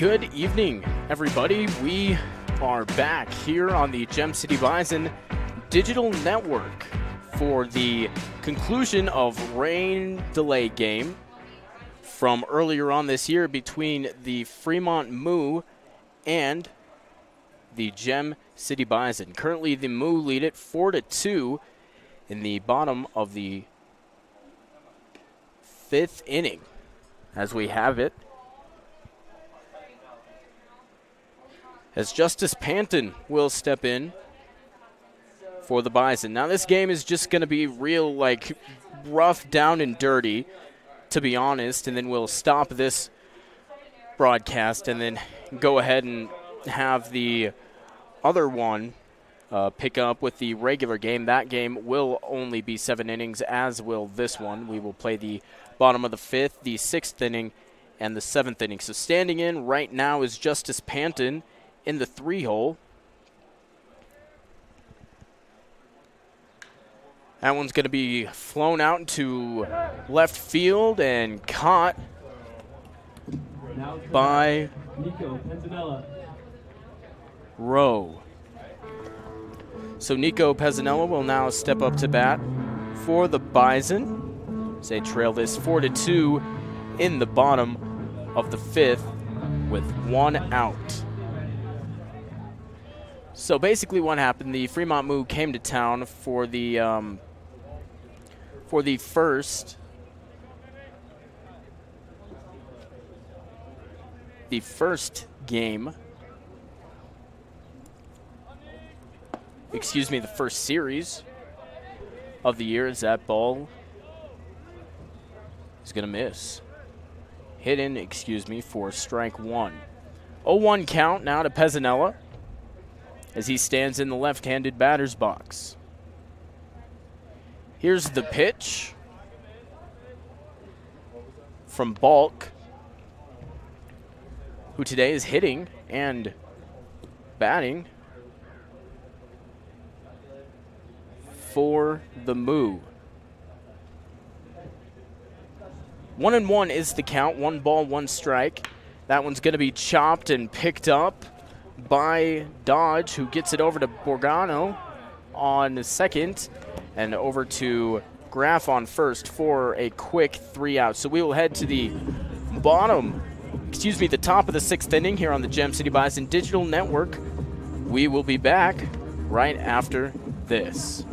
Good evening, everybody. We are back here on the Gem City Bison digital network for the conclusion of rain delay game from earlier on this year between the Fremont Moo and the Gem City Bison. Currently, the Moo lead it 4-2 in the bottom of the fifth inning as we have it. As Justice Panton will step in for the Bison. Now this game is just going to be real, rough, down and dirty, to be honest, and then we'll stop this broadcast and then go ahead and have the other one pick up with the regular game. That game will only be 7 innings, as will this one. We will play the bottom of the fifth, the sixth inning, and the seventh inning. So standing in right now is Justice Panton in the 3-hole. That one's going to be flown out into left field and caught by Rowe. So Nico Pezzanella will now step up to bat for the Bison. They trail this 4-2 in the bottom of the fifth with 1 out. So basically what happened, the Fremont Moo came to town for the first game, the first series of the year. As that ball is going to miss. Hit in, for strike one. 0-1 count now to Pezzanella as he stands in the left-handed batter's box. Here's the pitch from Balk, who today is hitting and batting for the Moo. 1-1 is the count. 1 ball, 1 strike. That one's going to be chopped and picked up by Dodge, who gets it over to Borgano on the second and over to Graff on first for a quick 3 out. So we will head to the the top of the sixth inning here on the Gem City Bison digital network. We will be back right after this.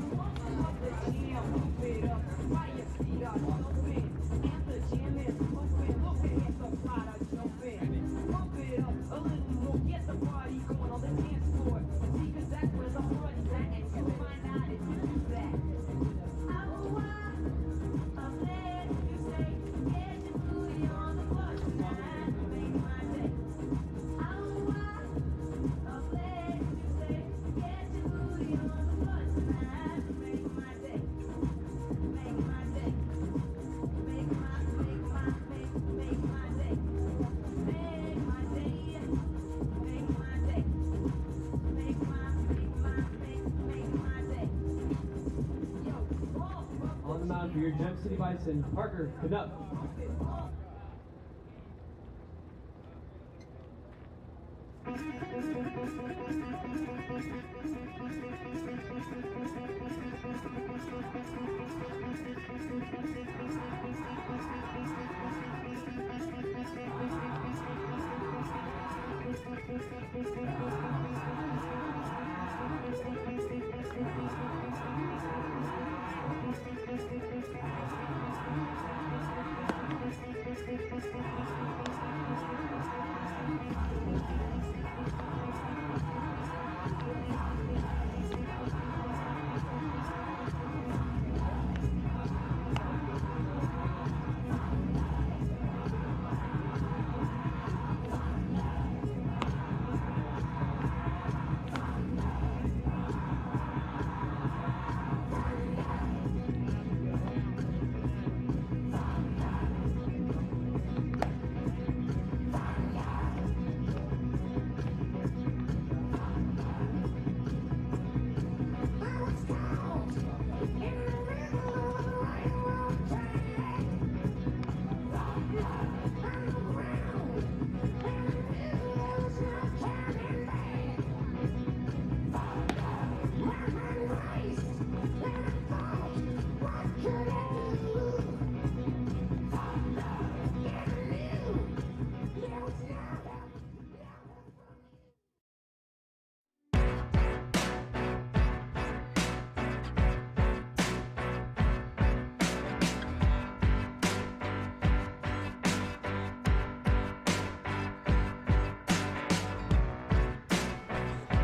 For your Gem City Bison, Parker Canuck.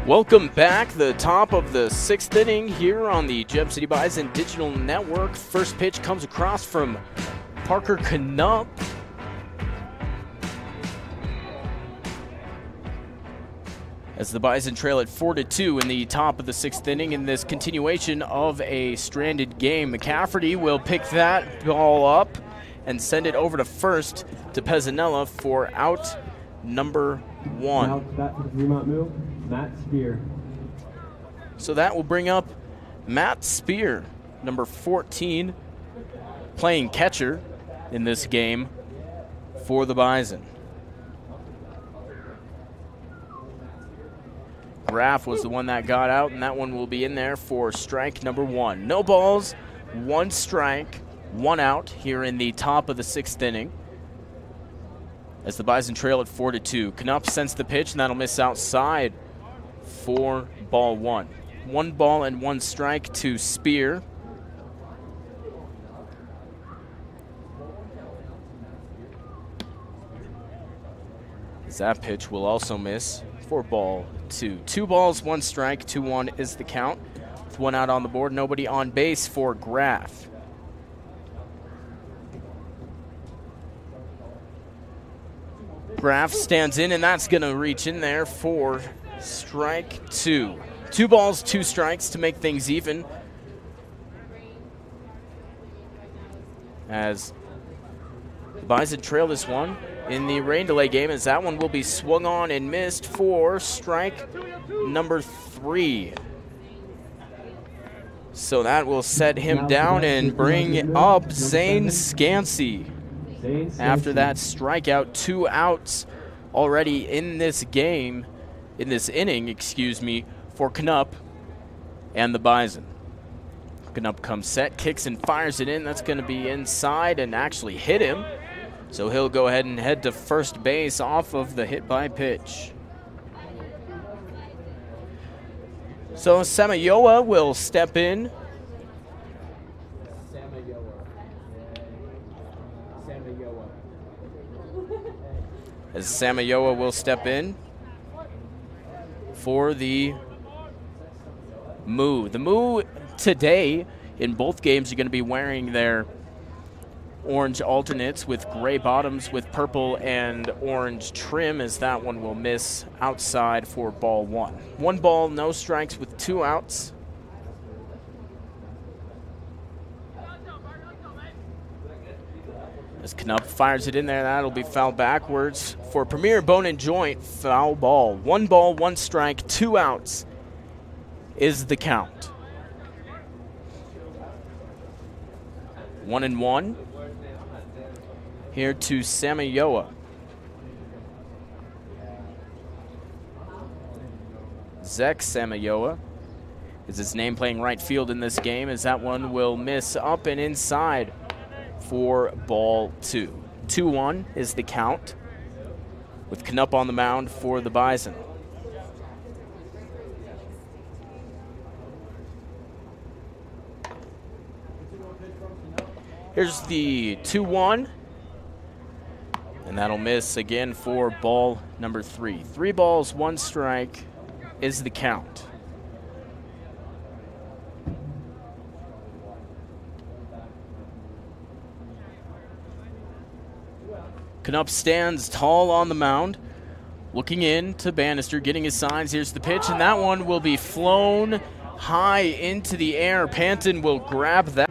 Welcome back. The top of the 6th inning here on the Gem City Bison Digital Network. First pitch comes across from Parker Knupp. As the Bison trail at 4-2 in the top of the 6th inning in this continuation of a stranded game. McCafferty will pick that ball up and send it over to first to Pezzanella for out number 1. Now back to the Fremont Moo, Matt Spear. So that will bring up Matt Spear, number 14, playing catcher in this game for the Bison. Graff was the one that got out, and that one will be in there for strike number 1. No balls, 1 strike, 1 out here in the top of the 6th inning. As the Bison trail at 4-2. Knupp sends the pitch, and that'll miss outside for ball 1. 1 ball and 1 strike to Spear. As that pitch will also miss for ball 2. 2 balls, 1 strike, 2-1 is the count. With 1 out on the board, nobody on base for Graff. Graff stands in, and that's going to reach in there for strike 2. 2 balls, 2 strikes to make things even. As the Bison trail this one in the rain delay game, as that one will be swung on and missed for strike number 3. So that will set him down and bring up Zane Scansey. After that strikeout, 2 outs already in this game, in this inning, excuse me, for Knupp and the Bison. Knupp comes set, kicks and fires it in. That's going to be inside and actually hit him. So he'll go ahead and head to first base off of the hit by pitch. So Samayoa will step in. As Samayoa will step in for the Moo. The Moo today in both games are going to be wearing their orange alternates with gray bottoms with purple and orange trim, as that one will miss outside for ball 1. 1 ball, no strikes with 2 outs. As Knupp fires it in there, that'll be fouled backwards for Premier Bone and Joint. Foul ball. 1 ball, 1 strike, 2 outs is the count. 1-1 here to Samayoa. Zach Samayoa is his name, playing right field in this game, as that one will miss up and inside for ball 2. 2-1 is the count, with Knupp on the mound for the Bison. Here's the 2-1, and that'll miss again for ball number 3. 3 balls, 1 strike is the count. Knupp stands tall on the mound, looking in to Bannister, getting his signs. Here's the pitch, and that one will be flown high into the air. Panton will grab that.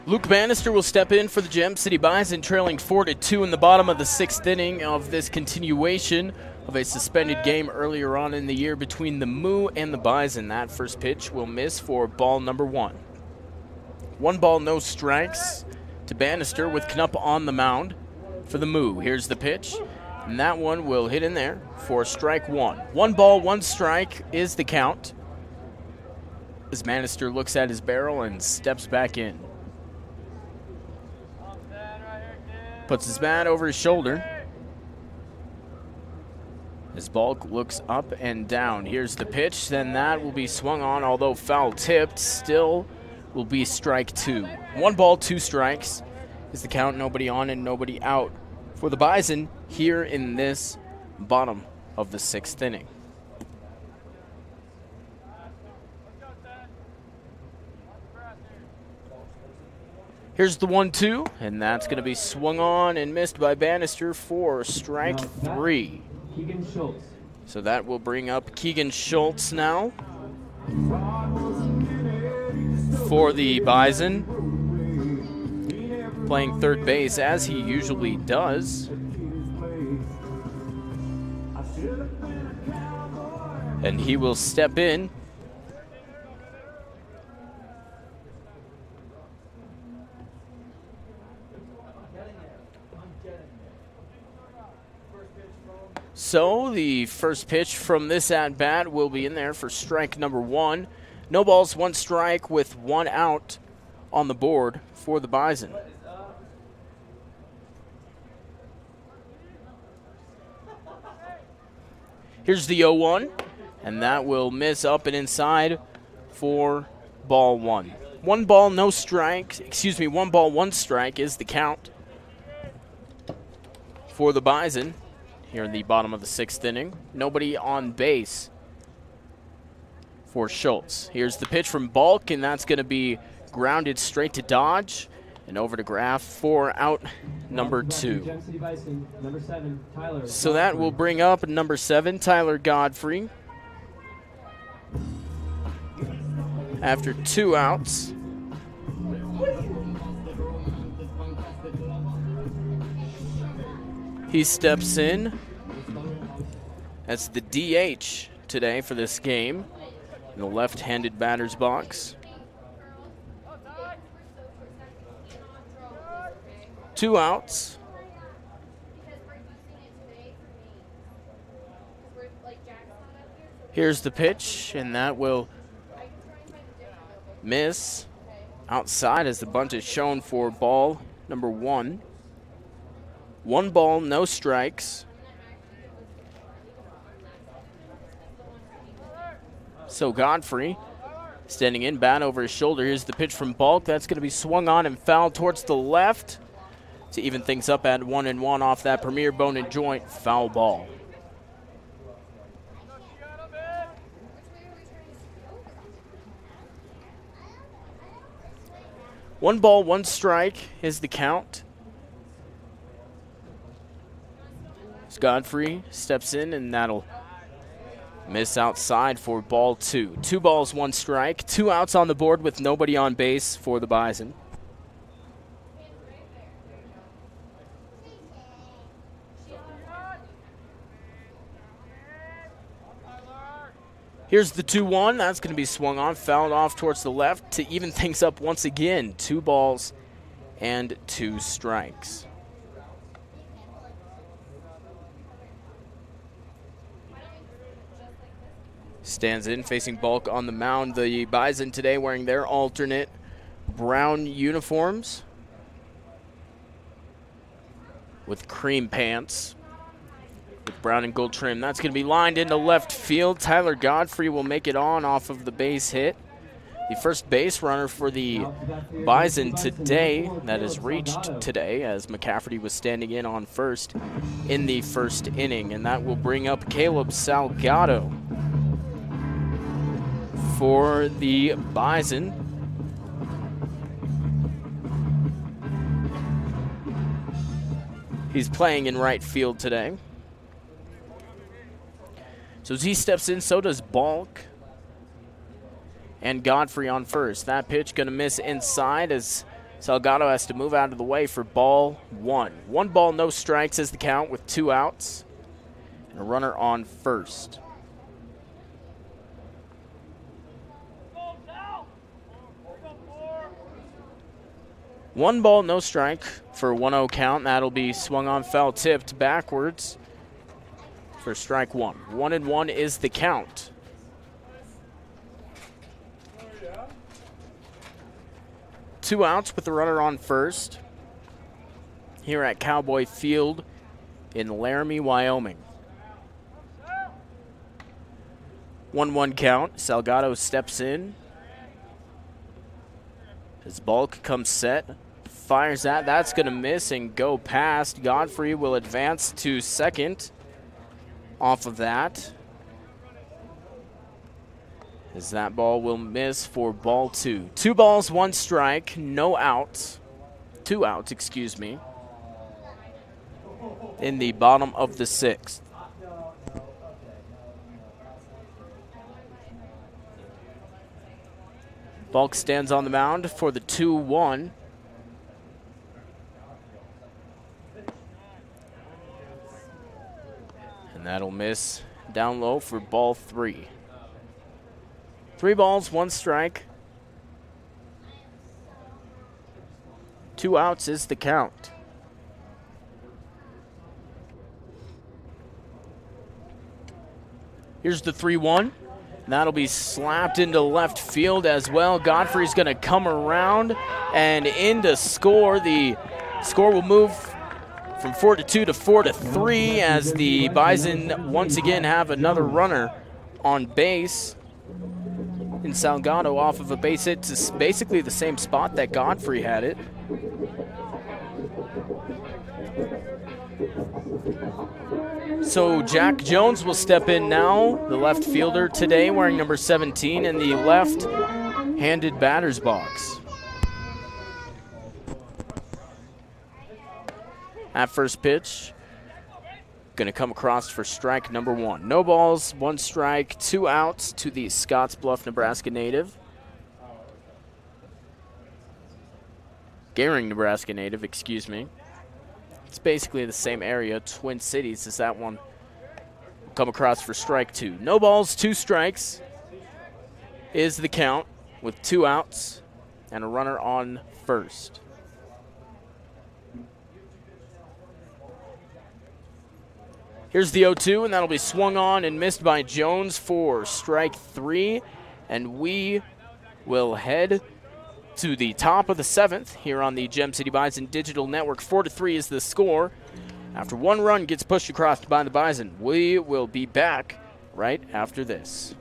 Luke Bannister will step in for the Gem City Bison, trailing 4-2 in the bottom of the 6th inning of this continuation of a suspended game earlier on in the year between the Moo and the Bison. That first pitch will miss for ball number 1. 1 ball, no strikes to Bannister with Knupp on the mound for the Moo. Here's the pitch, and that one will hit in there for strike 1. 1 ball, 1 strike is the count as Bannister looks at his barrel and steps back in. Puts his bat over his shoulder. As Balk looks up and down. Here's the pitch. Then that will be swung on, although foul tipped. Still will be strike 2. 1 ball, 2 strikes is the count. Nobody on and nobody out for the Bison here in this bottom of the 6th inning. Here's the 1-2, and that's going to be swung on and missed by Bannister for strike 3. Keegan Schultz. So that will bring up Keegan Schultz now for the Bison, playing third base as he usually does. And he will step in. So the first pitch from this at-bat will be in there for strike number 1. No balls, 1 strike with 1 out on the board for the Bison. Here's the 0-1, and that will miss up and inside for ball 1. 1 ball, no strike. 1 ball, 1 strike is the count for the Bison here in the bottom of the 6th inning. Nobody on base for Schultz. Here's the pitch from Balk, and that's going to be grounded straight to Dodge and over to Graff for out number 2. So that will bring up number 7, Tyler Godfrey. After 2 outs. He steps in as the DH today for this game in the left-handed batter's box. 2 outs. Here's the pitch, and that will miss outside as the bunt is shown for ball number 1. 1 ball, no strikes. So Godfrey standing in, bat over his shoulder. Here's the pitch from Balk. That's going to be swung on and fouled towards the left to even things up at 1-1 off that premier bone and joint foul ball. One ball, 1 strike is the count. Godfrey steps in, and that'll miss outside for ball 2. 2 balls, 1 strike. 2 outs on the board with nobody on base for the Bison. Here's the 2-1. That's going to be swung on, fouled off towards the left to even things up once again. 2 balls and 2 strikes. Stands in, facing Balk on the mound. The Bison today wearing their alternate brown uniforms with cream pants with brown and gold trim. That's going to be lined into left field. Tyler Godfrey will make it on off of the base hit. The first base runner for the Bison today, that is reached today, as McCafferty was standing in on first in the first inning. And that will bring up Caleb Salgado for the Bison. He's playing in right field today. So as he steps in, so does Balk and Godfrey on first. That pitch going to miss inside as Salgado has to move out of the way for ball 1. 1 ball, no strikes is the count with 2 outs and a runner on first. One ball, no strike for 1-0 count. That'll be swung on, foul tipped backwards for strike 1. 1-1 is the count. Two outs with the runner on first here at Cowboy Field in Laramie, Wyoming. 1-1 count. Salgado steps in. His bulk comes set. Fires that. That's going to miss and go past. Godfrey will advance to second off of that, as that ball will miss for ball 2. 2 balls, 1 strike, no outs. 2 outs, excuse me, in the bottom of the 6th. Bulk stands on the mound for the 2-1. And that'll miss down low for ball 3. 3 balls, 1 strike. 2 outs is the count. Here's the 3-1. That'll be slapped into left field as well. Godfrey's going to come around and in to score. The score will move from 4-2 to 4-3 as the Bison once again have another runner on base. And Salgado off of a base hit to basically the same spot that Godfrey had it. So Jack Jones will step in now, the left fielder today, wearing number 17 in the left-handed batter's box. At first pitch, going to come across for strike number 1. No balls, 1 strike, 2 outs to the Scottsbluff, Nebraska native. Gehring, Nebraska native, excuse me. It's basically the same area, Twin Cities, as that one will come across for strike 2. No balls, 2 strikes is the count with 2 outs and a runner on first. Here's the 0-2, and that'll be swung on and missed by Jones for strike 3. And we will head to the top of the 7th here on the Gem City Bison Digital Network. 4-3 is the score. After 1 run gets pushed across by the Bison, we will be back right after this.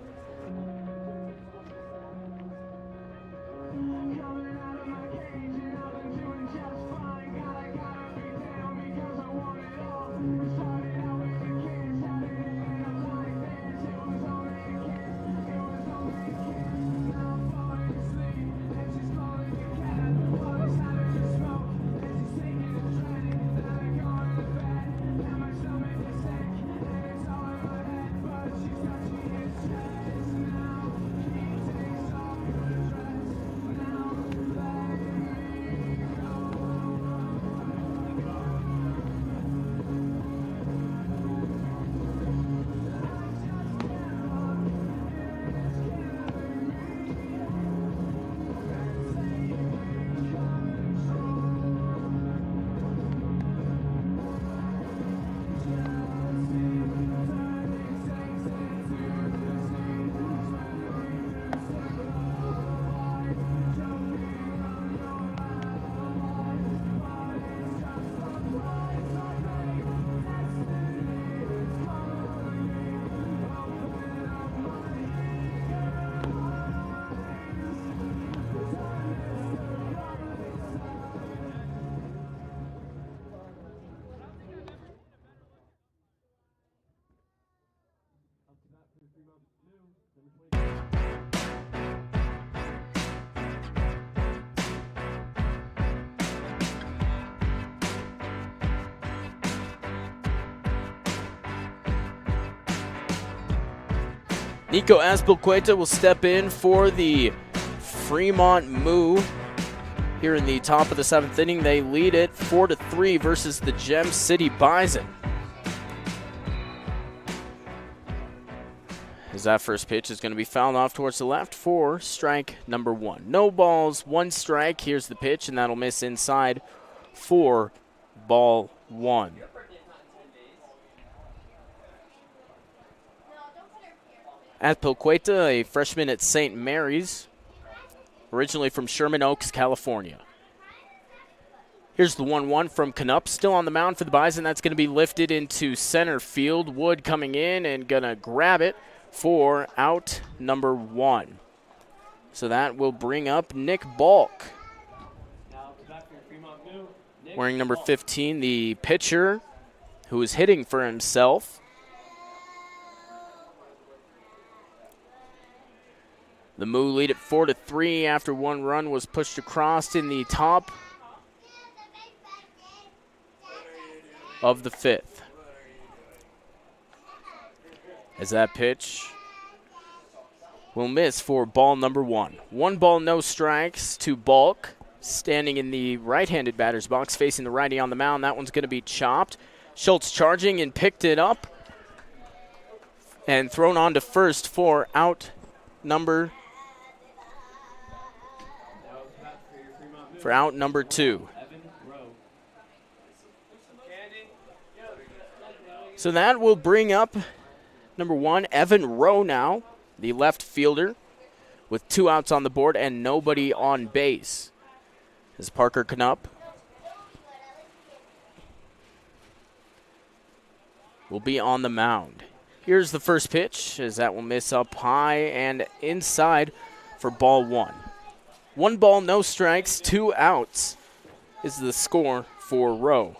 Nico Azpilicueta will step in for the Fremont Moo here in the top of the 7th inning. They lead it 4-3 versus the Gem City Bison. As that first pitch is going to be fouled off towards the left for strike number 1. No balls, 1 strike. Here's the pitch, and that'll miss inside for ball 1. Azpilicueta, a freshman at St. Mary's, originally from Sherman Oaks, California. Here's the 1-1 from Canup, still on the mound for the Bison. That's going to be lifted into center field. Wood coming in and going to grab it for out number 1. So that will bring up Nick Balk. Wearing number 15, the pitcher who is hitting for himself. The Moo lead at 4-3 after 1 run was pushed across in the top of the 5th. As that pitch will miss for ball number 1. 1 ball, no strikes to Balk, standing in the right-handed batter's box, facing the righty on the mound. That one's going to be chopped. Schultz charging and picked it up and thrown on to first for out number 2. So that will bring up number 1, Evan Rowe now, the left fielder, with 2 outs on the board and nobody on base. As Parker Canup will be on the mound. Here's the first pitch, as that will miss up high and inside for ball 1. 1 ball, no strikes, 2 outs is the score for Rowe.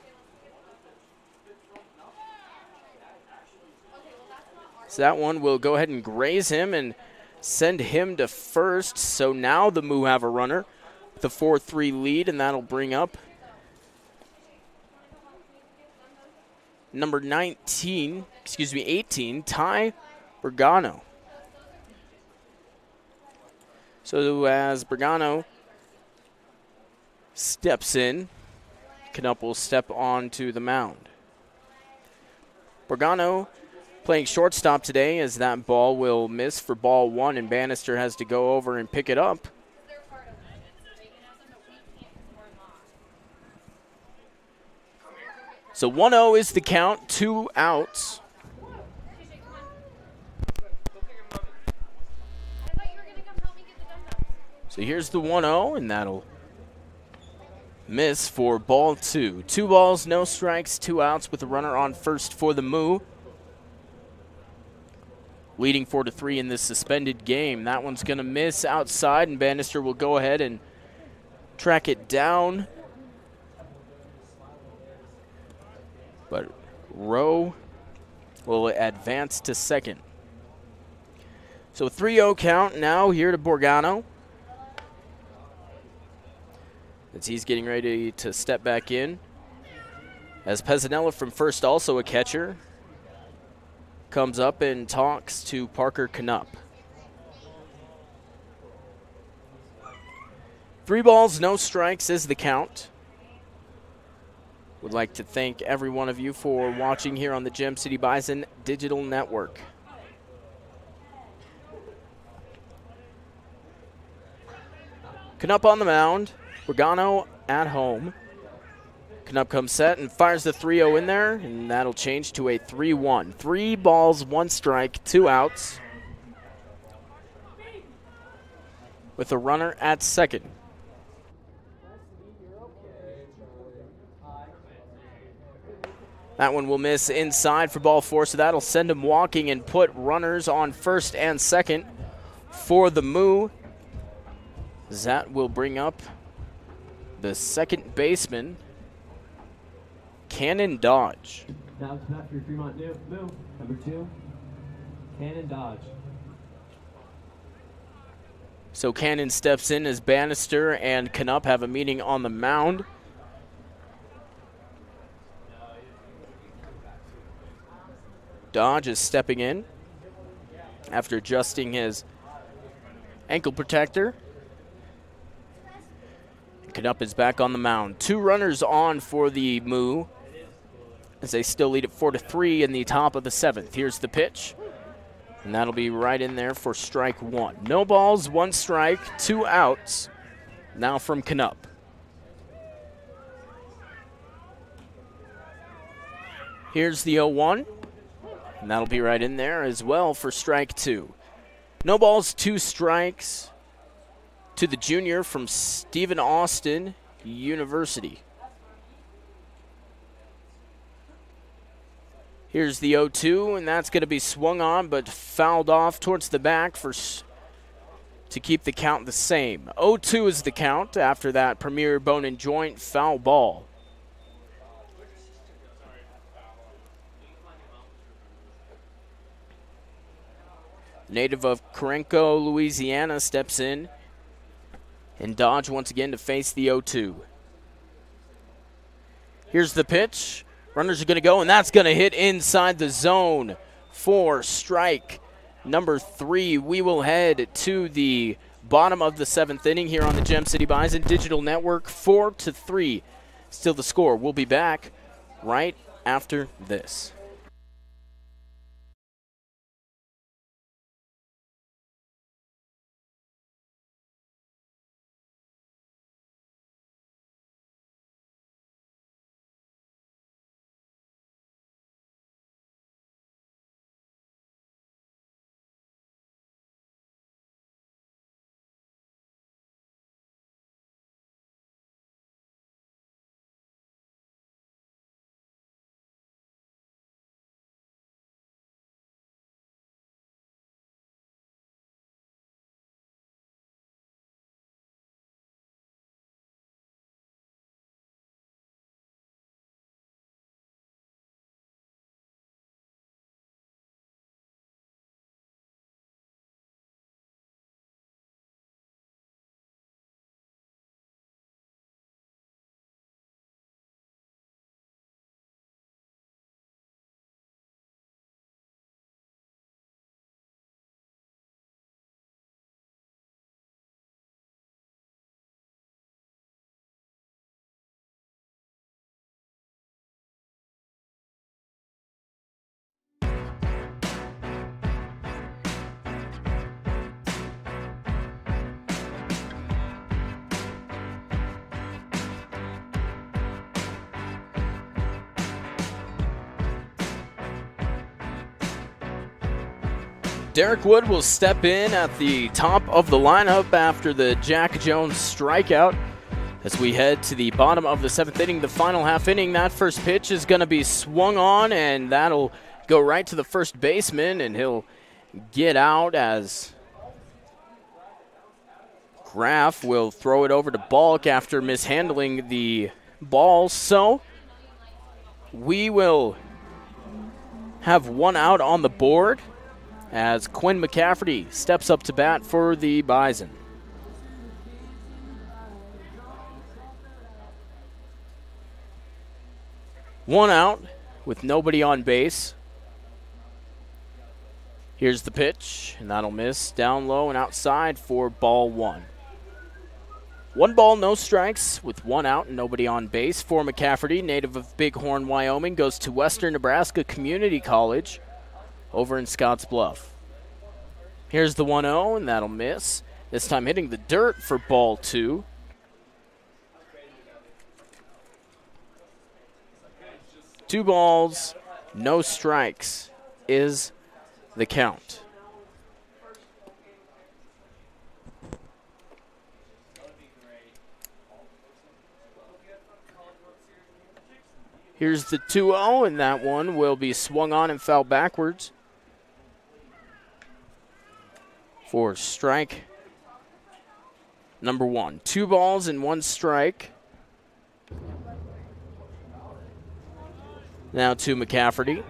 So that one will go ahead and graze him and send him to first. So now the Moo have a runner with a 4-3 lead, and that'll bring up number 18, Ty Bergano. So as Bergano steps in, Canup will step onto the mound. Bergano playing shortstop today, as that ball will miss for ball 1, and Bannister has to go over and pick it up. So 1-0 is the count, 2 outs. So here's the 1-0, and that'll miss for ball 2. 2 balls, no strikes, 2 outs with a runner on first for the Moo. Leading 4-3 in this suspended game. That one's going to miss outside, and Bannister will go ahead and track it down. But Rowe will advance to second. So 3-0 count now here to Bergano, as he's getting ready to step back in. As Pezzanella from first, also a catcher, comes up and talks to Parker Canup. 3 balls, no strikes is the count. Would like to thank every one of you for watching here on the Gem City Bison Digital Network. Canup on the mound, Bergano at home. Canup comes set and fires the 3-0 in there, and that'll change to a 3-1. 3 balls, 1 strike, 2 outs, with a runner at second. That one will miss inside for ball 4, so that'll send him walking and put runners on first and second for the Moo. That will bring up the second baseman, Cannon Dodge. Now it's back for Fremont Moo, number 2, Cannon Dodge. So Cannon steps in as Bannister and Canup have a meeting on the mound. Dodge is stepping in after adjusting his ankle protector. Canup is back on the mound. 2 runners on for the Moo as they still lead at 4-3 in the top of the 7th. Here's the pitch, and that'll be right in there for strike 1. No balls, 1 strike, 2 outs now from Canup. Here's the 0-1, and that'll be right in there as well for strike 2. No balls, 2 strikes to the junior from Stephen Austin University. Here's the 0-2, and that's going to be swung on but fouled off towards the back to keep the count the same. 0-2 is the count after that Premier Bone and Joint foul ball. Native of Carenco, Louisiana, steps in. And Dodge once again to face the 0-2. Here's the pitch. Runners are going to go, and that's going to hit inside the zone for strike number 3. We will head to the bottom of the 7th inning here on the Gem City Bison Digital Network, 4-3. Still the score. We'll be back right after this. Derek Wood will step in at the top of the lineup after the Jack Jones strikeout. As we head to the bottom of the 7th inning, the final half inning, that first pitch is going to be swung on, and that'll go right to the first baseman, and he'll get out as Graff will throw it over to Balk after mishandling the ball. So we will have 1 out on the board as Quinn McCafferty steps up to bat for the Bison. One out with nobody on base. Here's the pitch, and that'll miss down low and outside for ball 1. 1 ball, no strikes with 1 out and nobody on base for McCafferty, native of Bighorn, Wyoming, goes to Western Nebraska Community College over in Scotts Bluff. Here's the 1-0, and that'll miss. This time hitting the dirt for ball 2. Two balls, no strikes is the count. Here's the 2-0, and that one will be swung on and foul backwards for strike number 1. 2 balls and 1 strike. Now to McCafferty.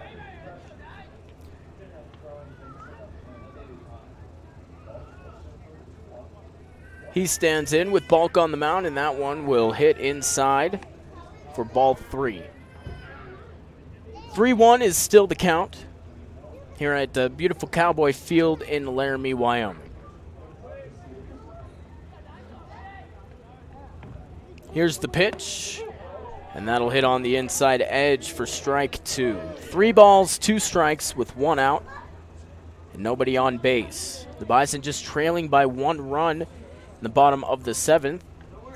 He stands in with Balk on the mound, and that one will hit inside for ball 3. 3-1 is still the count here at the beautiful Cowboy Field in Laramie, Wyoming. Here's the pitch, and that'll hit on the inside edge for strike 2. 3 balls, 2 strikes with 1 out, and nobody on base. The Bison just trailing by 1 run in the bottom of the 7th,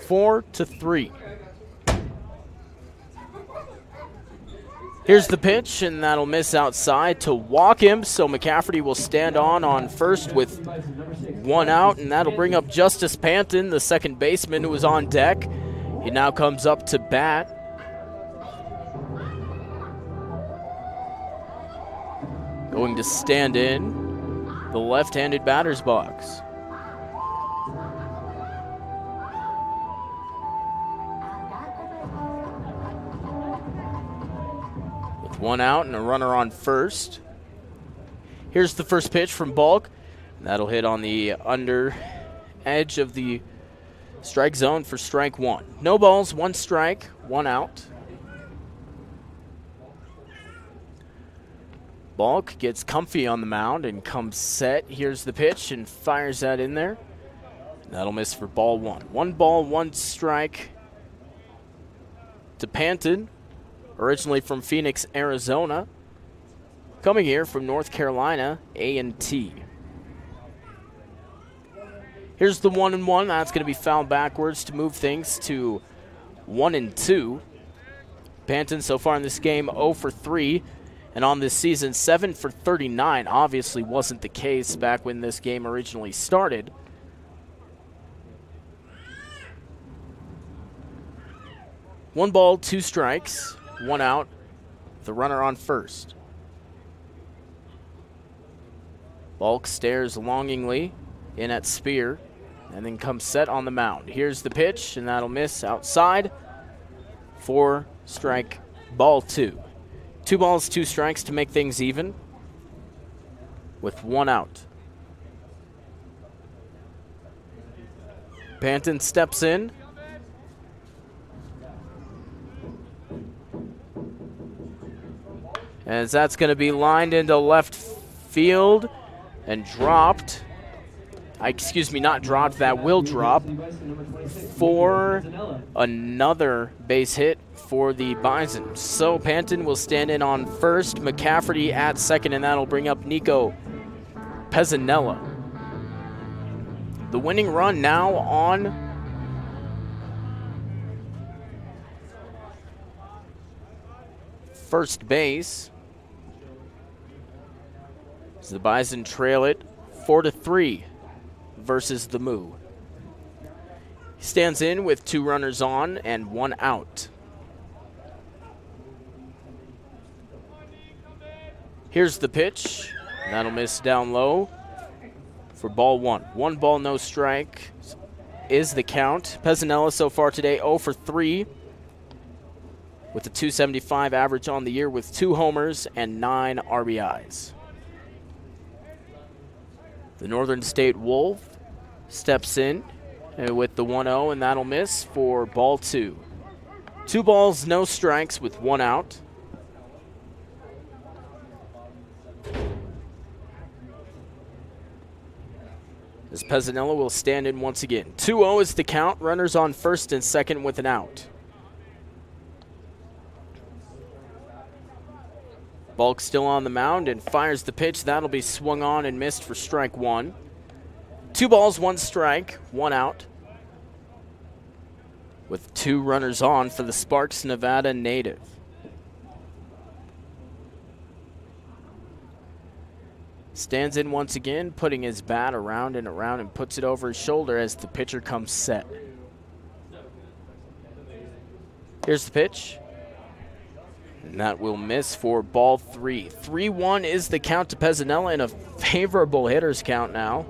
4-3. Here's the pitch, and that'll miss outside to walk him, so McCafferty will stand on first with 1 out, and that'll bring up Justice Panton, the second baseman who was on deck. He now comes up to bat. Going to stand in the left-handed batter's box. With 1 out and a runner on first. Here's the first pitch from Bulk. That'll hit on the under edge of the strike zone for strike 1. No balls, 1 strike, 1 out. Bulk gets comfy on the mound and comes set. Here's the pitch and fires that in there. That'll miss for ball 1. 1 ball, 1 strike to Panton, originally from Phoenix, Arizona. Coming here from North Carolina, A&T. Here's the 1-1. That's going to be fouled backwards to move things to 1-2. Panton so far in this game 0 for 3. And on this season, 7 for 39. Obviously wasn't the case back when this game originally started. One ball, 2 strikes, 1 out. The runner on first. Bulk stares longingly in at Spear and then comes set on the mound. Here's the pitch, and that'll miss outside for strike ball 2. 2 balls, 2 strikes to make things even with 1 out. Panton steps in. As that's going to be lined into left field and dropped. Not dropped, that will drop for another base hit for the Bison. So Panton will stand in on first, McCafferty at second, and that'll bring up Nico Pezzanella. The winning run now on first base. So the Bison trail it 4-3 versus the Moo. He stands in with 2 runners on and 1 out. Here's the pitch. That'll miss down low for ball 1. 1 ball, no strike is the count. Pezzanella so far today 0 for 3 with a .275 average on the year with 2 homers and 9 RBIs. The Northern State Wolf steps in with the 1-0, and that'll miss for ball 2. 2 balls, no strikes with 1 out. As Pezzanella will stand in once again. 2-0 is the count. Runners on first and second with an out. Bulk still on the mound and fires the pitch. That'll be swung on and missed for strike 1. 2 balls, 1 strike, 1 out. With 2 runners on for the Sparks Nevada native. Stands in once again, putting his bat around and puts it over his shoulder as the pitcher comes set. Here's the pitch. And that will miss for ball 3. 3-1 is the count to Pezzanella in a favorable hitter's count now.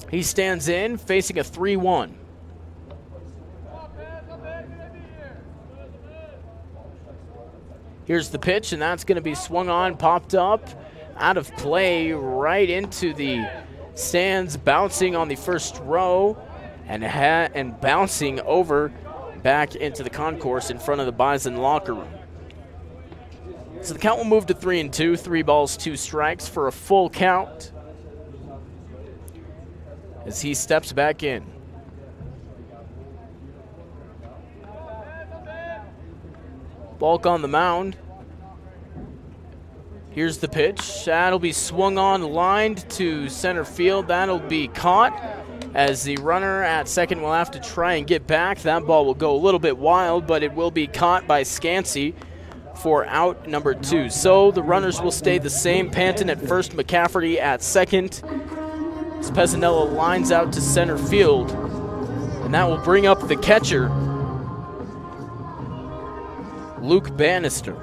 He stands in, facing a 3-1. Here's the pitch, and that's going to be swung on, popped up, out of play, right into the stands, bouncing on the first row, and bouncing over back into the concourse in front of the Bison locker room. So the count will move to 3-2, 3 balls, 2 strikes for a full count. as he steps back in. Balk on the mound. Here's the pitch. That'll be swung on, lined to center field. That'll be caught as the runner at second will have to try and get back. That ball will go a little bit wild, but it will be caught by Scansey for out number 2. So the runners will stay the same. Panton at first, McCafferty at second. As Pezzanella lines out to center field, and that will bring up the catcher, Luke Bannister.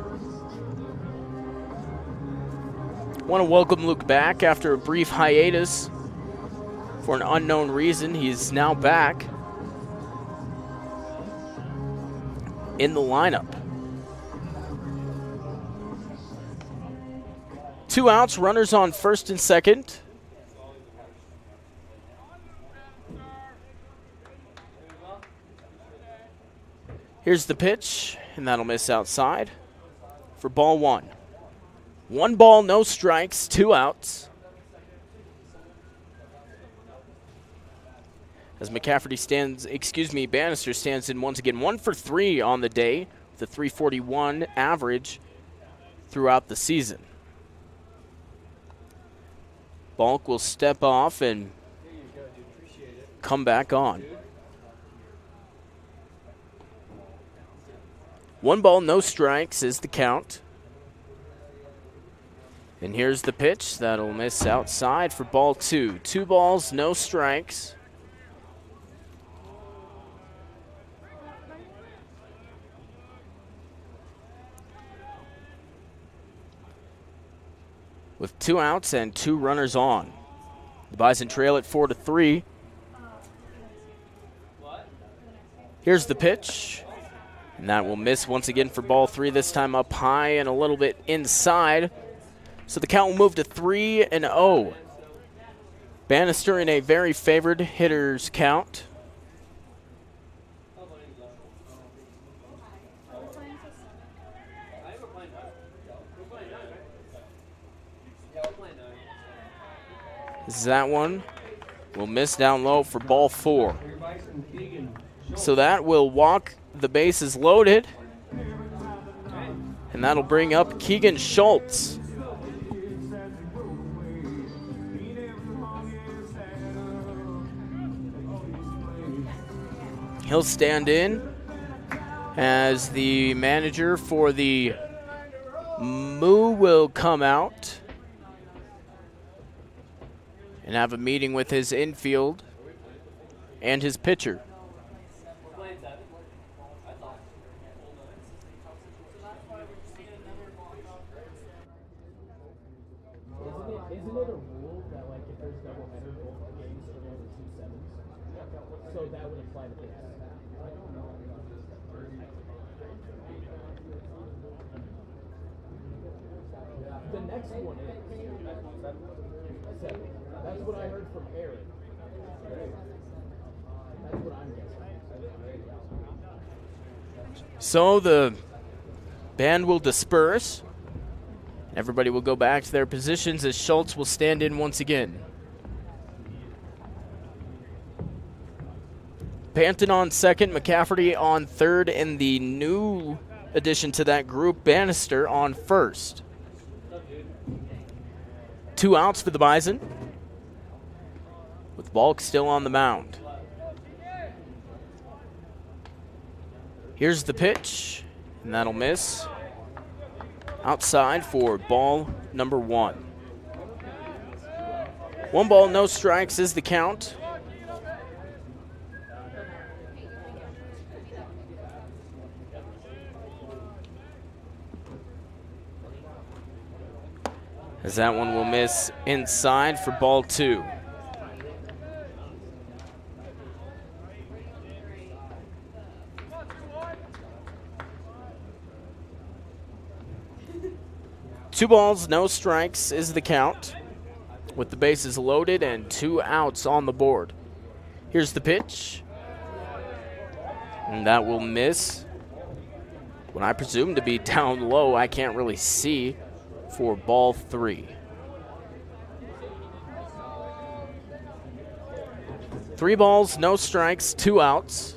Want to welcome Luke back after a brief hiatus for an unknown reason. He's now back in the lineup. 2 outs, runners on first and second. Here's the pitch, and that'll miss outside for ball 1. 1 ball, no strikes, 2 outs. As Bannister stands in once again, 1 for 3 on the day, with a .341 average throughout the season. Balk will step off and come back on. 1 ball, no strikes is the count. And here's the pitch. That'll miss outside for ball 2. 2 balls, no strikes. With 2 outs and 2 runners on, the Bison trail at 4-3. Here's the pitch. And that will miss once again for ball 3, this time up high and a little bit inside. So the count will move to 3-0. Bannister in a very favored hitter's count. That one will miss down low for ball 4. So that will walk the bases loaded. And that'll bring up Keegan Schultz. He'll stand in as the manager for the Moo will come out and have a meeting with his infield and his pitcher. Isn't it a rule that, like, if there's double header, both games are over 2 sevens? So that would apply to this. The next one is 7. That's what I heard from Aaron. That's what I'm guessing. So the band will disperse. Everybody will go back to their positions as Schultz will stand in once again. Panton on second, McCafferty on third, and the new addition to that group, Bannister, on first. 2 outs for the Bison, with Balk still on the mound. Here's the pitch, and that'll miss. Outside for ball number 1. 1 ball, no strikes is the count. As that one will miss inside for ball 2. Two balls, no strikes is the count, with the bases loaded and 2 outs on the board. Here's the pitch, and that will miss. What I presume to be down low, I can't really see, for ball 3. 3 balls, no strikes, 2 outs,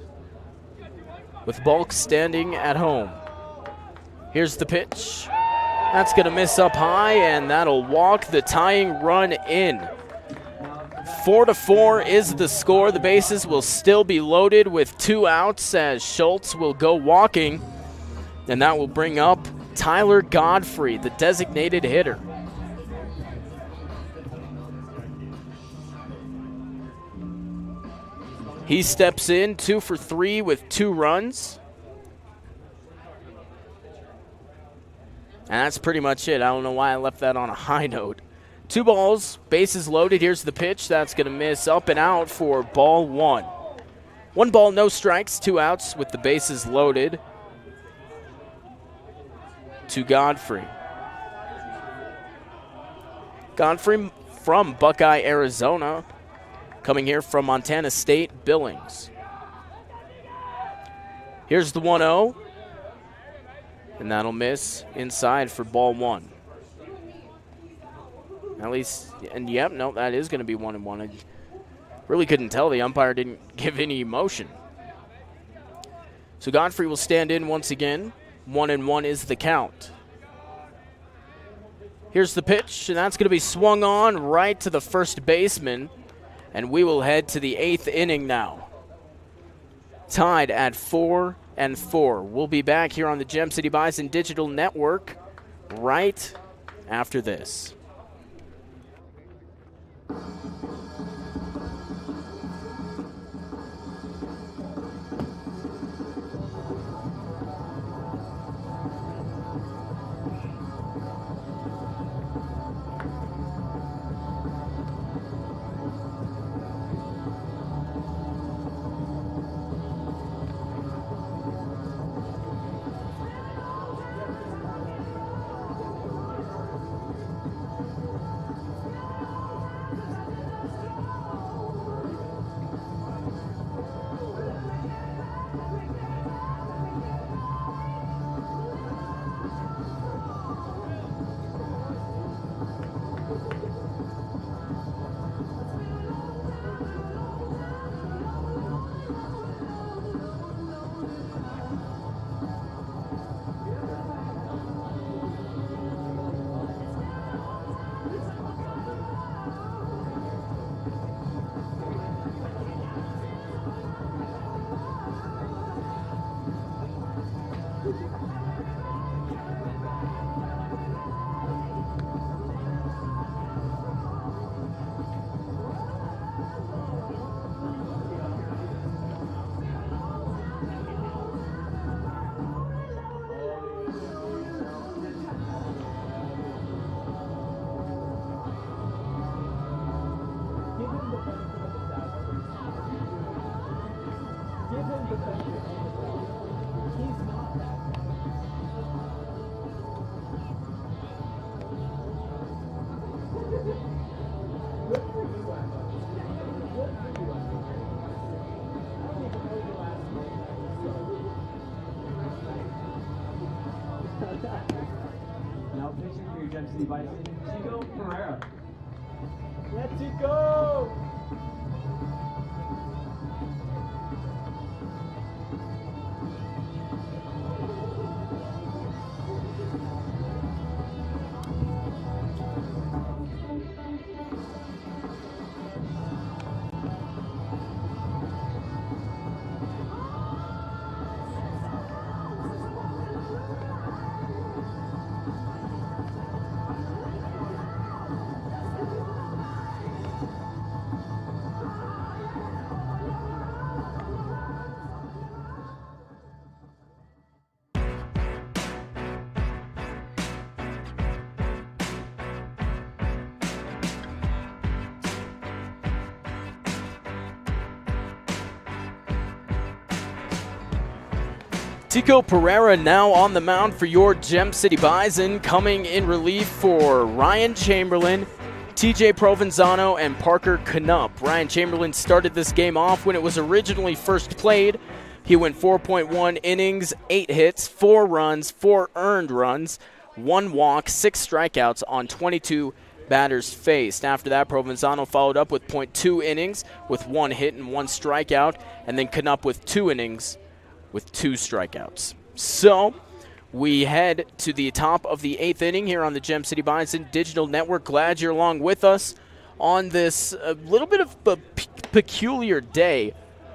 with Bulk standing at home. Here's the pitch. That's going to miss up high, and that'll walk the tying run in. 4-4 is the score. The bases will still be loaded with 2 outs as Schultz will go walking, and that will bring up Tyler Godfrey, the designated hitter. He steps in 2 for 3 with 2 runs. And that's pretty much it. I don't know why I left that on a high note. 2 balls, bases loaded. Here's the pitch. That's going to miss up and out for ball 1. 1 ball, no strikes, 2 outs with the bases loaded to Godfrey. Godfrey from Buckeye, Arizona, coming here from Montana State, Billings. Here's the 1-0. And that'll miss inside for ball 1. At least, and yep, no, that is going to be 1-1. I really couldn't tell. The umpire didn't give any emotion. So Godfrey will stand in once again. 1-1 is the count. Here's the pitch, and that's going to be swung on right to the first baseman. And we will head to the 8th inning now. Tied at 4-4. We'll be back here on the Gem City Bison Digital Network right after this. Now pitching for your Gem City Bison, Chico Pereira. Let's go! Tico Pereira now on the mound for your Gem City Bison, coming in relief for Ryan Chamberlain, TJ Provenzano, and Parker Knupp. Ryan Chamberlain started this game off when it was originally first played. He went 4.1 innings, 8 hits, 4 runs, 4 earned runs, 1 walk, 6 strikeouts on 22 batters faced. After that, Provenzano followed up with .2 innings with 1 hit and 1 strikeout, and then Canup with 2 innings with 2 strikeouts. So we head to the top of the 8th inning here on the Gem City Bison Digital Network. Glad you're along with us on this little bit of a peculiar day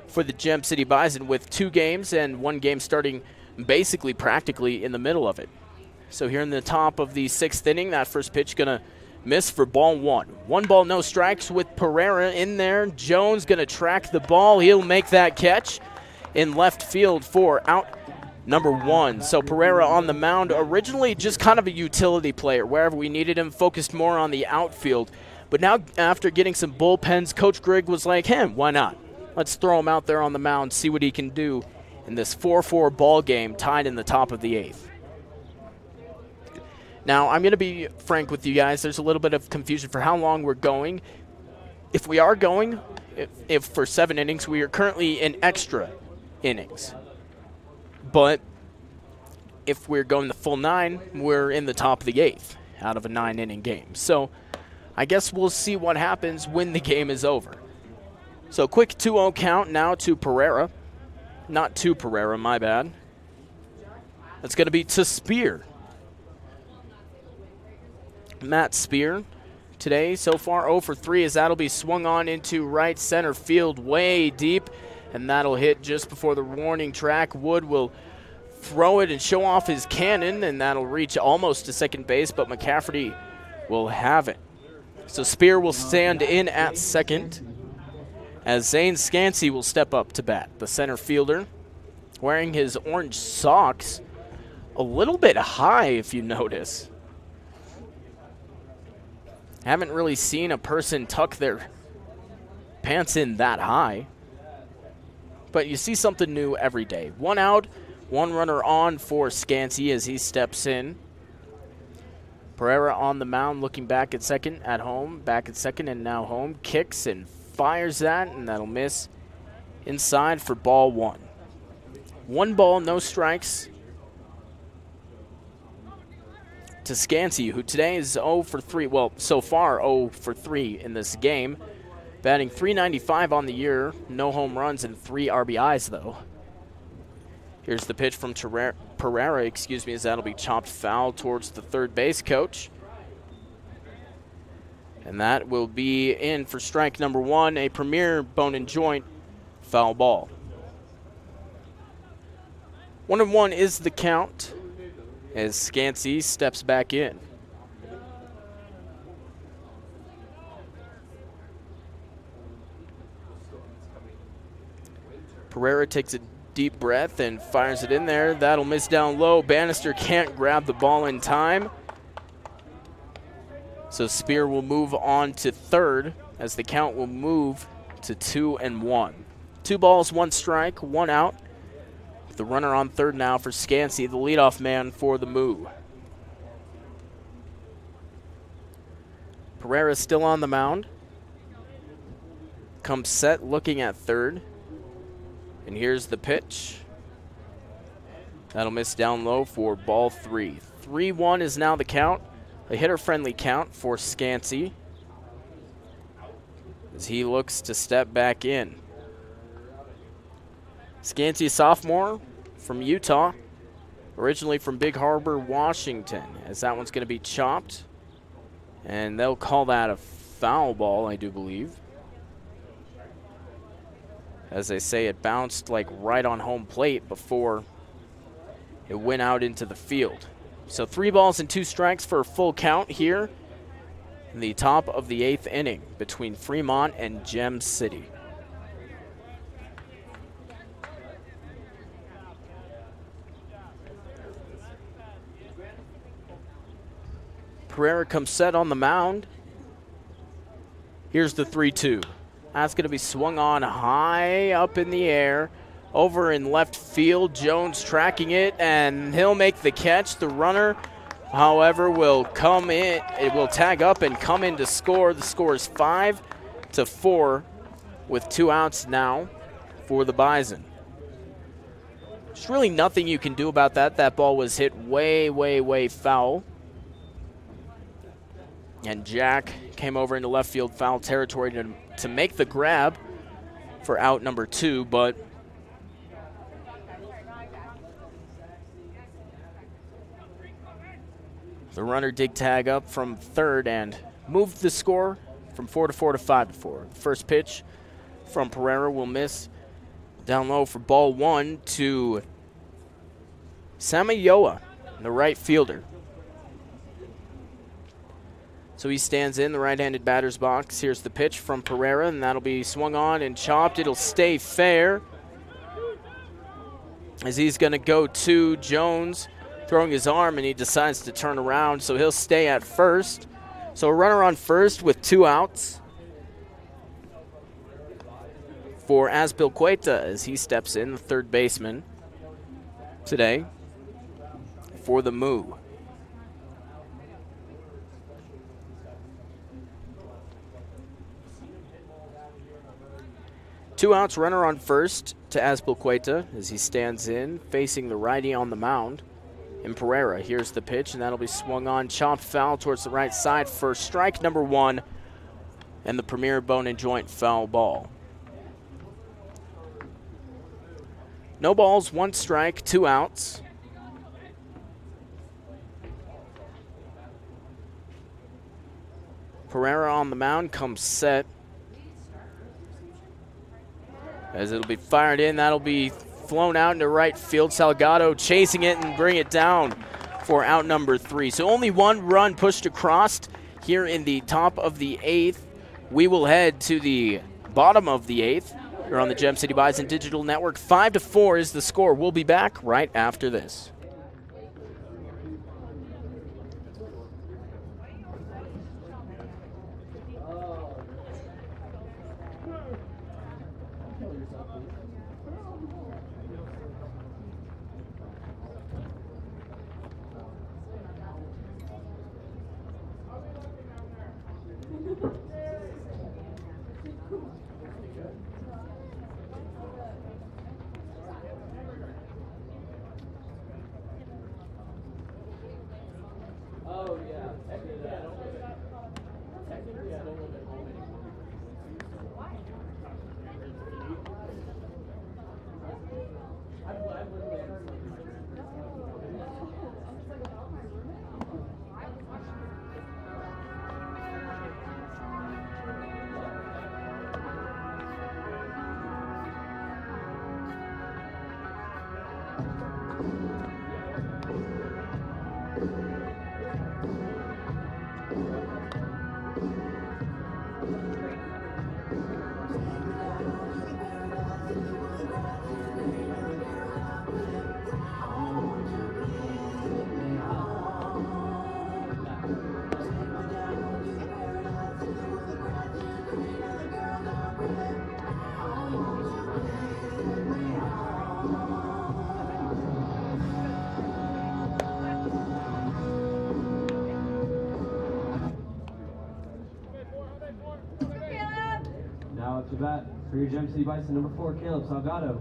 for the Gem City Bison, with 2 games and 1 game starting basically practically in the middle of it. So here in the top of the 6th inning, that first pitch going to miss for ball 1. 1 ball, no strikes with Pereira in there. Jones going to track the ball. He'll make that catch in left field for out number 1. So Pereira on the mound, originally just kind of a utility player. Wherever we needed him, focused more on the outfield. But now after getting some bullpens, Coach Grigg was like, hey, why not? Let's throw him out there on the mound, see what he can do in this 4-4 ball game tied in the top of the 8th. Now, I'm going to be frank with you guys. There's a little bit of confusion for how long we're going. If we are going, if for 7 innings, we are currently in extra innings. But if we're going the full 9, we're in the top of the 8th out of a 9-inning game. So I guess we'll see what happens when the game is over. So quick 2-0 count now to Pereira. Not to Pereira, my bad. That's going to be to Spear. Matt Spear today so far 0 for 3, as that'll be swung on into right center field way deep, and that'll hit just before the warning track. Wood will throw it and show off his cannon, and that'll reach almost to second base, but McCafferty will have it. So Spear will stand in at second, as Zane Scansey will step up to bat. The center fielder, wearing his orange socks a little bit high, if you notice. Haven't really seen a person tuck their pants in that high. But you see something new every day. 1 out, 1 runner on for Scansey as he steps in. Pereira on the mound, looking back at second, at home, back at second and now home. Kicks and fires that, and that'll miss inside for ball 1. 1 ball, no strikes to Scansey, who today is 0 for 3. Well, so far 0 for 3 in this game. Batting .395 on the year. No home runs and 3 RBIs, though. Here's the pitch from Pereira, as that'll be chopped foul towards the third base coach. And that will be in for strike number 1, a premier bone and joint foul ball. 1-1 is the count as Scansey steps back in. Pereira takes a deep breath and fires it in there. That'll miss down low. Bannister can't grab the ball in time. So Spear will move on to third as the count will move to 2-1. 2 balls, 1 strike, 1 out. The runner on third now for Scansey, the leadoff man for the Moo. Pereira still on the mound. Comes set, looking at third. And here's the pitch. That'll miss down low for ball 3. 3-1 is now the count. A hitter-friendly count for Scansey as he looks to step back in. Scansey, sophomore from Utah, originally from Big Harbor, Washington, as that one's going to be chopped. And they'll call that a foul ball, I do believe. As they say, it bounced like right on home plate before it went out into the field. So 3 balls and 2 strikes for a full count here in the top of the 8th inning between Fremont and Gem City. Pereira comes set on the mound. Here's the 3-2. That's going to be swung on high up in the air. Over in left field, Jones tracking it, and he'll make the catch. The runner, however, will come in. It will tag up and come in to score. The score is 5-4 with 2 outs now for the Bison. There's really nothing you can do about that. That ball was hit way, way, way foul. And Jack came over into left field foul territory to make the grab for out number 2, but the runner did tag up from third and moved the score from 4-4 to 5-4. First pitch from Pereira will miss. Down low for ball 1 to Samayoa, the right fielder. So he stands in the right-handed batter's box. Here's the pitch from Pereira, and that'll be swung on and chopped. It'll stay fair as he's going to go to Jones, throwing his arm, and he decides to turn around, so he'll stay at first. So a runner on first with 2 outs for Azpilicueta as he steps in, the third baseman today for the Moo. Two outs, runner on first to Azpilicueta as he stands in, facing the righty on the mound. And Pereira, here's the pitch, and that'll be swung on, chopped foul towards the right side for strike number 1, and the premier bone and joint foul ball. No balls, 1 strike, 2 outs. Pereira on the mound comes set. As it'll be fired in, that'll be flown out into right field. Salgado chasing it and bring it down for out number 3. So only 1 run pushed across here in the top of the 8th. We will head to the bottom of the 8th. You're on the Gem City Bison Digital Network. 5-4 is the score. We'll be back right after this. Oh, yeah. Technically, I don't live at home anymore. I've literally heard Now up to bat for your Gem City Bison, number 4, Caleb Salgado.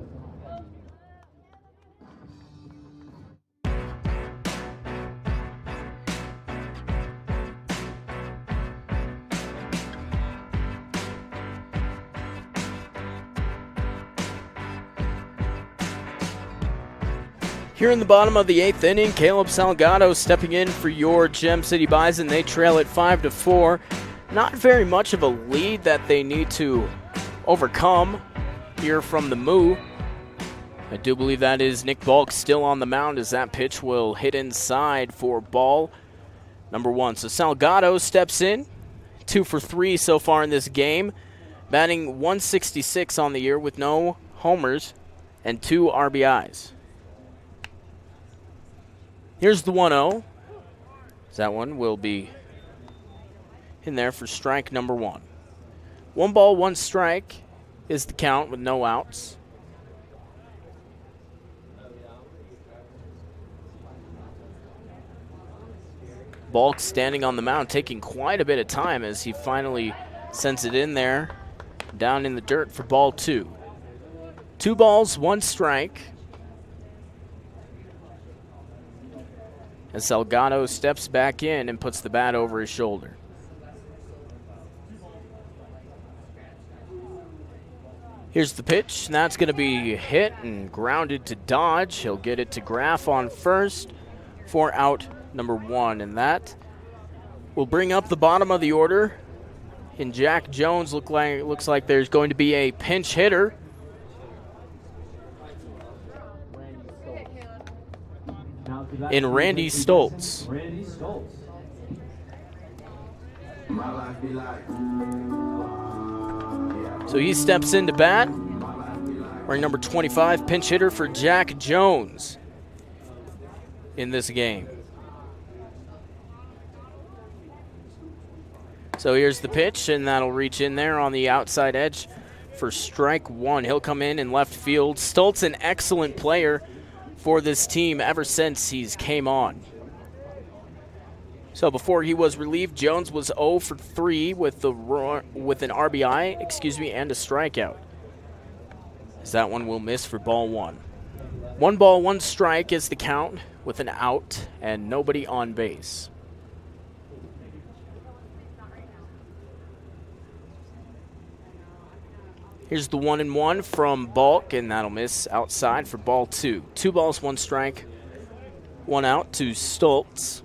Here in the bottom of the 8th inning, Caleb Salgado stepping in for your Gem City Bison. They trail at 5-4. Not very much of a lead that they need to overcome here from the Moo. I do believe that is Nick Balk still on the mound as that pitch will hit inside for ball number 1. So Salgado steps in, 2 for 3 so far in this game, batting .166 on the year with no homers and 2 RBIs. Here's the 1-0. That one will be in there for strike number 1. 1 ball, 1 strike is the count with no outs. Balk standing on the mound, taking quite a bit of time as he finally sends it in there, down in the dirt for ball 2. 2 balls, 1 strike. As Salgado steps back in and puts the bat over his shoulder. Here's the pitch, and that's going to be hit and grounded to Dodge. He'll get it to Graff on first for out number 1, and that will bring up the bottom of the order. And Jack Jones looks like there's going to be a pinch hitter. In Randy Stoltz. Randy Stoltz. So he steps into bat. Wearing number 25, pinch hitter for Jack Jones in this game. So here's the pitch, and that'll reach in there on the outside edge for strike 1. He'll come in left field. Stoltz, an excellent player for this team ever since he's came on. So before he was relieved, Jones was 0 for 3 with an RBI, and a strikeout. As that one will miss for ball 1. 1 ball, 1 strike is the count with an out and nobody on base. Here's the 1-1 from Bulk, and that'll miss outside for ball 2. 2 balls, 1 strike, 1 out to Stoltz.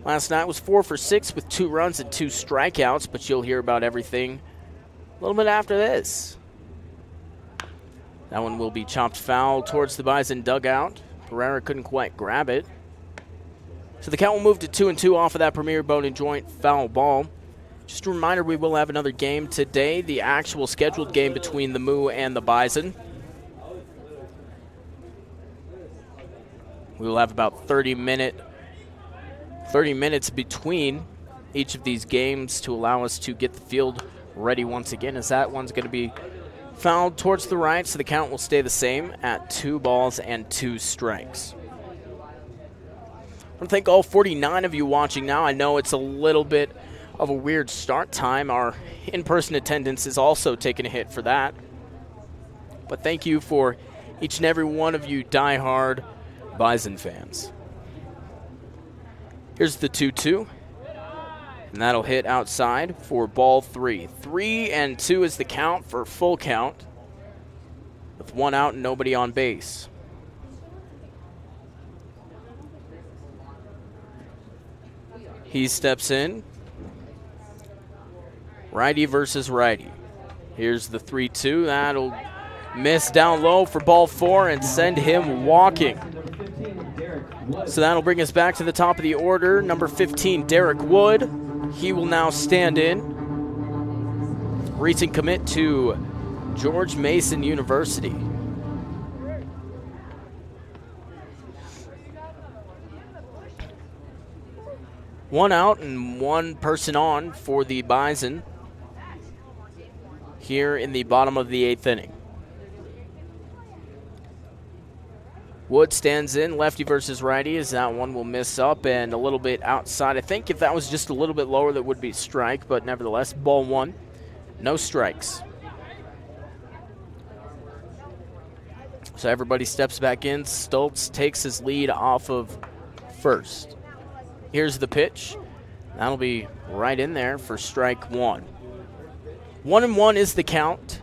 Last night was 4 for 6 with 2 runs and 2 strikeouts, but you'll hear about everything a little bit after this. That one will be chopped foul towards the Bison dugout. Pereira couldn't quite grab it. So the count will move to 2-2 off of that Premier Bone and Joint foul ball. Just a reminder, we will have another game today, the actual scheduled game between the Moo and the Bison. We will have about 30 minutes between each of these games to allow us to get the field ready once again, as that one's going to be fouled towards the right, so the count will stay the same at 2 balls and 2 strikes. I want to thank all 49 of you watching now. I know it's a little bit of a weird start time. Our in-person attendance is also taking a hit for that. But thank you for each and every one of you diehard Bison fans. Here's the 2-2. And that'll hit outside for ball 3. 3-2 is the count for full count, with 1 out and nobody on base. He steps in. Righty versus righty. Here's the 3-2. That'll miss down low for ball 4 and send him walking. So that'll bring us back to the top of the order. Number 15, Derek Wood. He will now stand in. Recent commit to George Mason University. One out and 1 person on for the Bison here in the bottom of the 8th inning. Wood stands in, lefty versus righty, as that one will miss up and a little bit outside. I think if that was just a little bit lower, that would be strike, but nevertheless, ball 1, no strikes. So everybody steps back in. Stoltz takes his lead off of first. Here's the pitch. That'll be right in there for strike 1. 1-1 is the count.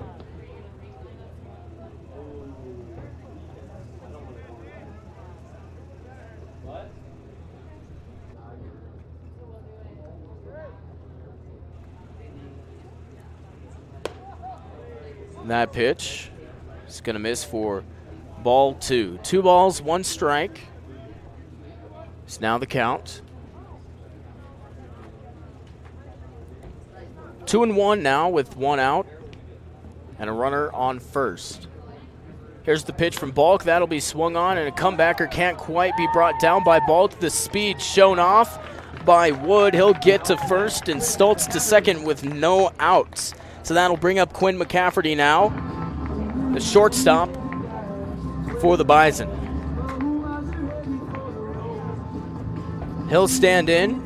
That pitch is going to miss for ball 2. 2 balls, 1 strike. It's now the count. 2-1 now with 1 out and a runner on first. Here's the pitch from Balk. That'll be swung on, and a comebacker can't quite be brought down by Balk. The speed shown off by Wood. He'll get to first, and Stoltz to second with no outs. So that'll bring up Quinn McCafferty now, the shortstop for the Bison. He'll stand in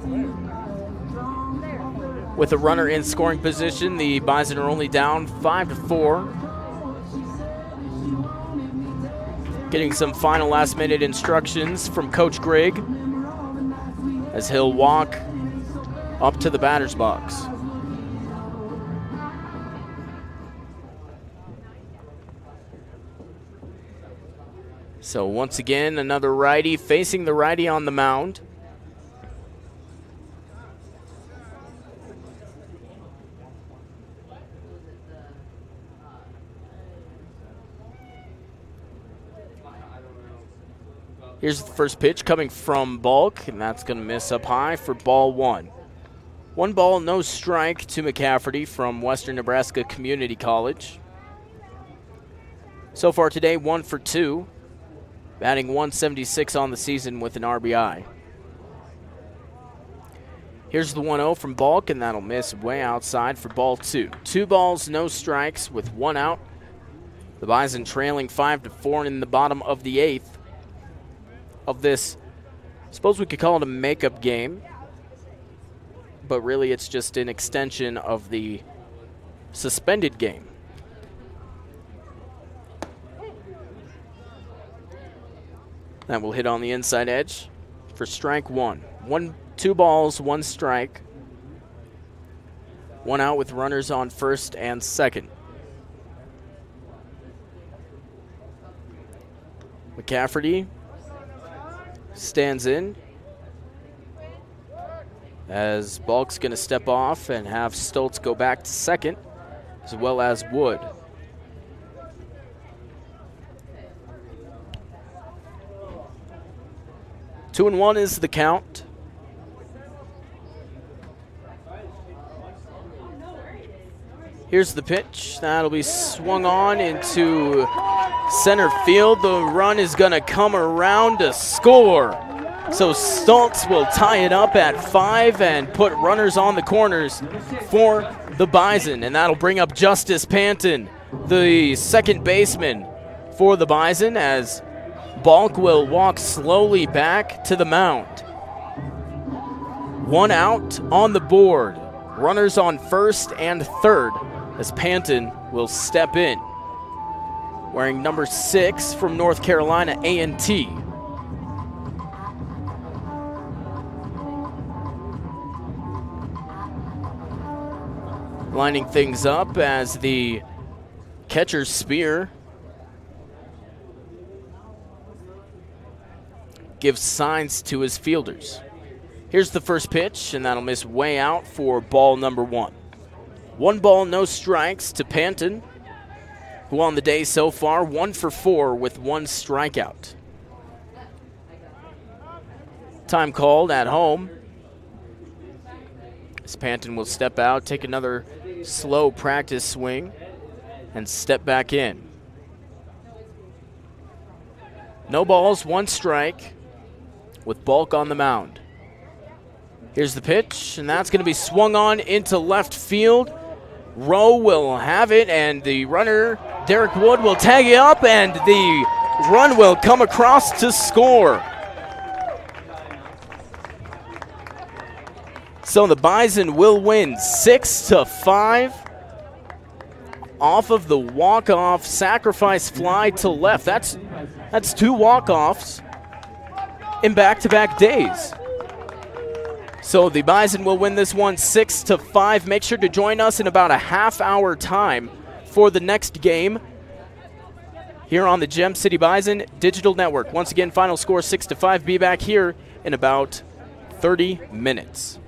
with a runner in scoring position. The Bison are only down 5-4. Getting some final last-minute instructions from Coach Grigg as he'll walk up to the batter's box. So once again, another righty facing the righty on the mound. Here's the first pitch coming from Bulk, and that's going to miss up high for ball one. 1 ball, no strike to McCafferty from Western Nebraska Community College. So far today, 1 for 2, batting 176 on the season with an RBI. Here's the 1-0 from Bulk, and that'll miss way outside for ball 2. 2 balls, no strikes with 1 out. The Bison trailing 5-4 in the bottom of the 8th of this, I suppose we could call it a makeup game, but really it's just an extension of the suspended game. That will hit on the inside edge for strike 1. 2 balls, 1 strike. 1 out with runners on first and second. McCafferty stands in as Bulk's going to step off and have Stoltz go back to second, as well as Wood. Two and 1 is the count. Here's the pitch. That'll be swung on into center field. The run is going to come around to score. So Stoltz will tie it up at 5 and put runners on the corners for the Bison. And that'll bring up Justice Panton, the second baseman for the Bison, as Bulk will walk slowly back to the mound. 1 out on the board. Runners on first and third as Panton will step in, wearing number 6 from North Carolina A&T. Lining things up as the catcher's spear gives signs to his fielders. Here's the first pitch, and that'll miss way out for ball number 1. 1 ball, no strikes to Panton, who on the day so far 1 for 4 with 1 strikeout. Time called at home, as Panton will step out, take another slow practice swing, and step back in. No balls, 1 strike, with Bulk on the mound. Here's the pitch, and that's going to be swung on into left field. Rowe will have it, and the runner, Derek Wood, will tag it up, and the run will come across to score. So the Bison will win 6-5 off of the walk-off sacrifice fly to left. That's 2 walk-offs in back-to-back days. So the Bison will win this one 6-5. Make sure to join us in about a half-hour time for the next game here on the Gem City Bison Digital Network. Once again, final score 6-5. Be back here in about 30 minutes.